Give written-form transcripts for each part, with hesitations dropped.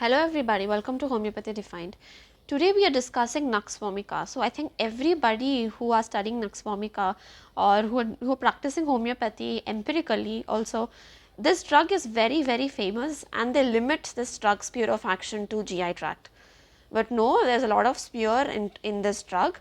Hello everybody, welcome to Homeopathy Defined. Today we are discussing Nux Vomica. So I think everybody who are studying Nux Vomica or who are practicing homeopathy empirically also, this drug is very famous and they limit this drug's sphere of action to GI tract. But no, there is a lot of sphere in this drug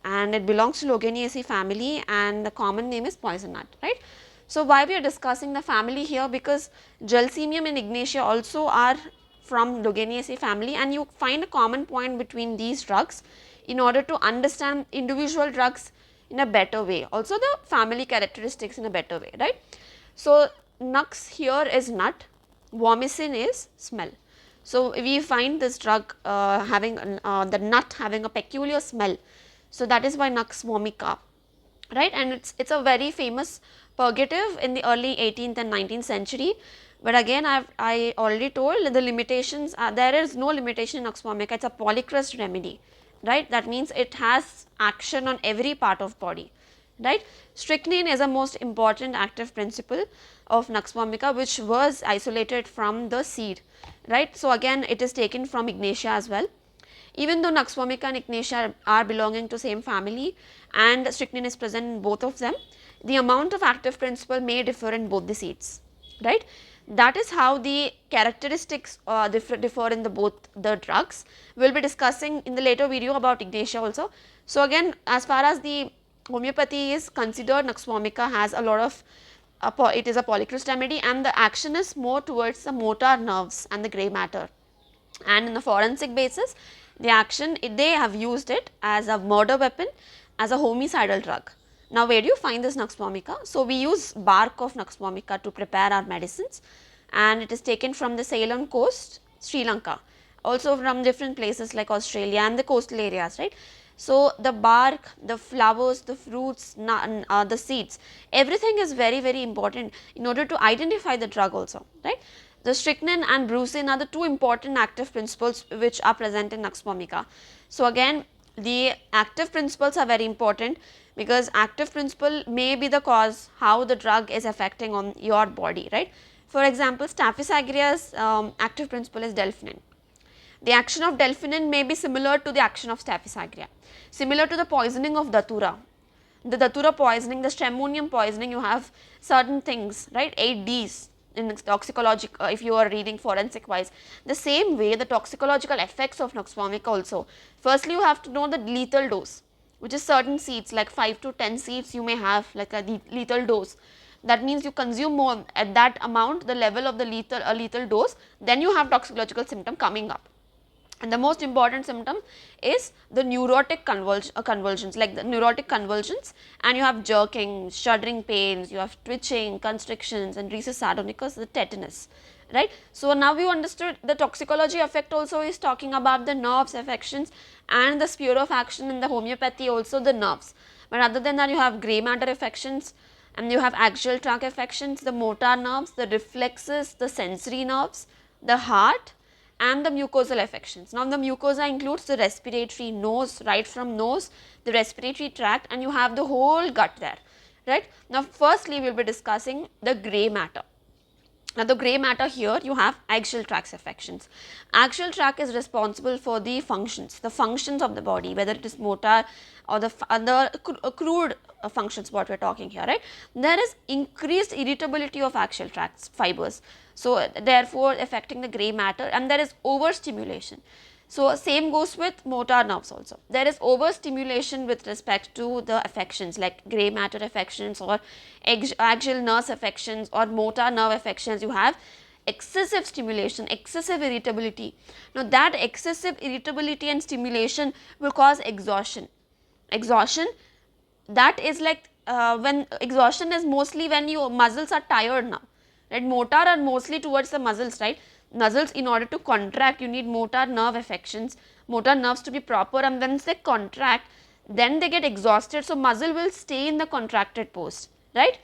and it belongs to Logeniaceae family and the common name is poison nut, right. So why we are discussing the family here, because Gelsemium and Ignatia also are from Logeniaceae family and you find a common point between these drugs in order to understand individual drugs in a better way, also the family characteristics in a better way, right. So Nux here is nut, Vomicin is smell. So we find this drug having the nut having a peculiar smell, so that is why Nux Vomica, right, and it's a very famous purgative in the early 18th and 19th century. But again I already told the limitations are, there is no limitation in Nux Vomica, it's a polycrust remedy, right, that means it has action on every part of body, right. Strychnine is a most important active principle of Nux Vomica which was isolated from the seed, right. So again it is taken from Ignatia as well. Even though Nux Vomica and Ignatia are belonging to same family and strychnine is present in both of them, the amount of active principle may differ in both the seeds, right. That is how the characteristics differ in the both the drugs. We will be discussing in the later video about Ignatia also. So again, as far as the homeopathy is considered, Nux Vomica has a lot of it is a polycrust remedy and the action is more towards the motor nerves and the grey matter. And in the forensic basis, the action they have used it as a murder weapon, as a homicidal drug. Now where do you find this Nux Vomica? So we use bark of Nux Vomica to prepare our medicines and it is taken from the Ceylon coast, Sri Lanka, also from different places like Australia and the coastal areas, right. So the bark, the flowers, the fruits, the seeds, everything is very important in order to identify the drug also, right. The strychnine and brucine are the two important active principles which are present in Nux Vomica. So again, the active principles are very important because active principle may be the cause how the drug is affecting on your body, right. For example, Staphylococcus aureus active principle is delphinine. The action of delphinine may be similar to the action of Staphylococcus aureus, similar to the poisoning of datura. The datura poisoning, the stramonium poisoning, you have certain things, right, 8 Ds in toxicology if you are reading forensic wise. The same way the toxicological effects of Nux Vomica also. Firstly, you have to know the lethal dose, which is certain seeds like 5 to 10 seeds you may have like a lethal dose. That means you consume more at that amount, the level of the lethal dose, then you have toxicological symptom coming up. And the most important symptom is the neurotic convulsions, like the neurotic convulsions, and you have jerking, shuddering pains, you have twitching, constrictions and rhesus sardonicus, the tetanus, right. So now you understood the toxicology effect also is talking about the nerves affections and the sphere of action in the homeopathy also the nerves. But other than that you have grey matter affections and you have axial tract affections, the motor nerves, the reflexes, the sensory nerves, the heart and the mucosal affections. Now the mucosa includes the respiratory, nose, right from nose, the respiratory tract, and you have the whole gut there, right. Now firstly we will be discussing the grey matter. Now the grey matter here you have axial tract affections. Axial tract is responsible for the functions of the body, whether it is motor or the other crude functions what we are talking here, right. There is increased irritability of axial tract fibers, so therefore affecting the grey matter, and there is overstimulation. So same goes with motor nerves also. There is overstimulation with respect to the affections like grey matter affections or axial nerve affections or motor nerve affections. You have excessive stimulation, excessive irritability. Now that excessive irritability and stimulation will cause exhaustion. Exhaustion, that is like when exhaustion is mostly when your muscles are tired now, right. Motor are mostly towards the muscles, right. Muscles, in order to contract you need motor nerve affections, motor nerves to be proper, and once they contract then they get exhausted, so muscle will stay in the contracted pose, right.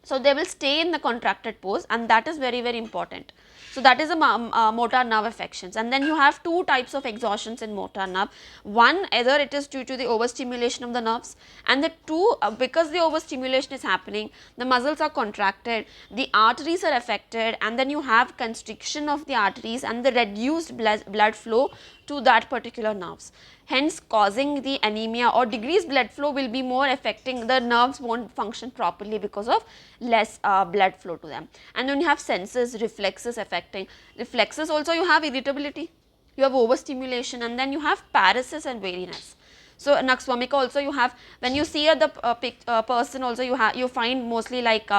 So, they will stay in the contracted pose, and that is very, very important. So, that is a motor nerve affections, and then you have two types of exhaustions in motor nerve. One, either it is due to the overstimulation of the nerves, and the two, because the overstimulation is happening, the muscles are contracted, the arteries are affected, and then you have constriction of the arteries and the reduced blood flow to that particular nerves, hence causing the anemia, or decreased blood flow will be more affecting the nerves, won't function properly because of less blood flow to them. And then you have senses, reflexes affecting. Reflexes also, you have irritability, you have overstimulation, and then you have paresis and weariness. So, Nux Vomica also you have, when you see the person also, you find mostly like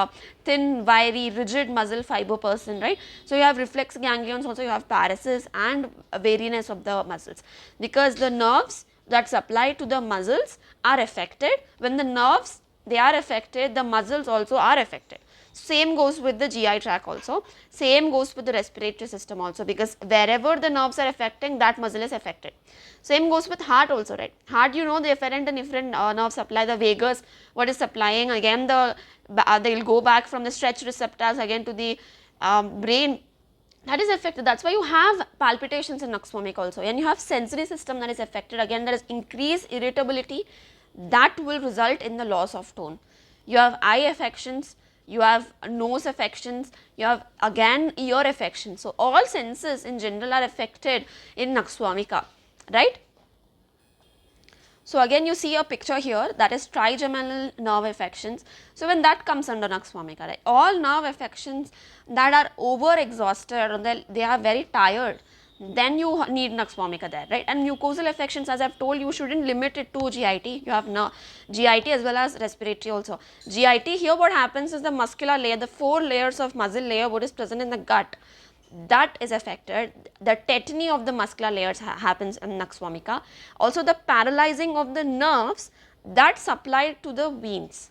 thin, wiry, rigid muscle fiber person, right. So, you have reflex ganglions also, you have paresis and weariness of the muscles, because the nerves that supply to the muscles are affected. When the nerves they are affected, the muscles also are affected. Same goes with the GI tract also, same goes with the respiratory system also, because wherever the nerves are affecting, that muscle is affected. Same goes with heart also, right. Heart, you know, the efferent and efferent nerve supply, the vagus, what is supplying, again they will go back from the stretch receptors again to the brain, that is affected. That is why you have palpitations in Nux Vomica also, and you have sensory system that is affected. Again, there is increased irritability that will result in the loss of tone. You have eye affections, you have nose affections, you have again ear affections. So, all senses in general are affected in Nux Vomica, right. So, again you see a picture here, that is trigeminal nerve affections. So, when that comes under Nux Vomica, right, all nerve affections that are over exhausted or they are very tired, then you need Nux Vomica there, right. And mucosal affections, as I have told you, shouldn't limit it to GIT, you have GIT as well as respiratory also. GIT, here what happens is the muscular layer, the 4 layers of muscle layer what is present in the gut, that is affected. The tetany of the muscular layers happens in Nux Vomica. Also the paralyzing of the nerves that supply to the veins.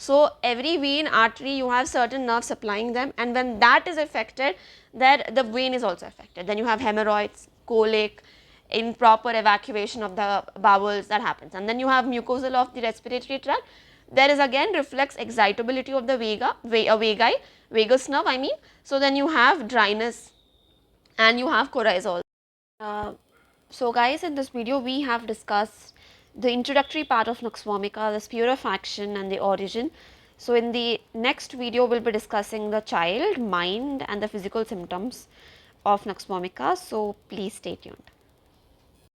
So, every vein, artery, you have certain nerves supplying them, and when that is affected, there the vein is also affected. Then you have hemorrhoids, colic, improper evacuation of the bowels, that happens. And then you have mucosal of the respiratory tract. There is again reflex excitability of the vagus nerve, I mean. So, then you have dryness and you have coryzol. So, guys, in this video we have discussed the introductory part of Nux Vomica, the sphere of action and the origin. So, in the next video we will be discussing the child, mind and the physical symptoms of Nux Vomica. So, please stay tuned.